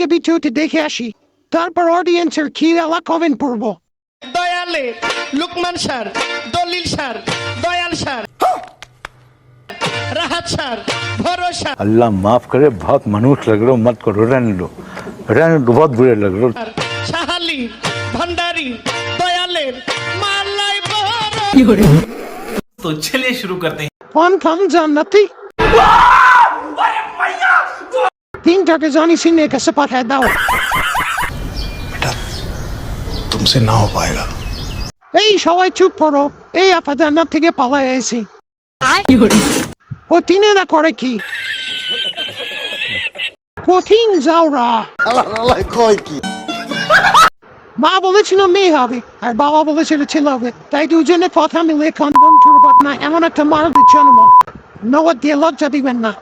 আগে ভিডিওটি দেখে আসি, তারপর অডিয়েন্সের কি এলা কমেন্ট পড়বো। দয়ালে লুকমান স্যার, দলিল স্যার, দয়াল স্যার, राहत सर, भरोसा। अल्लाह माफ करे, बहुत मनुष्य लग रहे हो, मत करो, रहने दो, बहुत बुरे लग रहे हो। शाहाली, भंडारी, दयाले, मालाई तो चलिए शुरू करते हैं। कौन कौन जानती? तीन टाके जानी सीने का सपा है दाव। बेटा, तुमसे ना हो पाएगा। এই সবাই চুপ করো, এই আপাতত না থেকে পালায় আইছি। ও তিনেরা করে কি? কঠিন যাওরা। মা বলেছিল মেয়ে হবে আর বাবা বলেছিল ছেলে হবে, তাই দুজনে কথা মিলে কনডম টুরবাত না এমন একটা মারদের জন্ম। নগদ দিয়ে লজ্জা দিবেন না।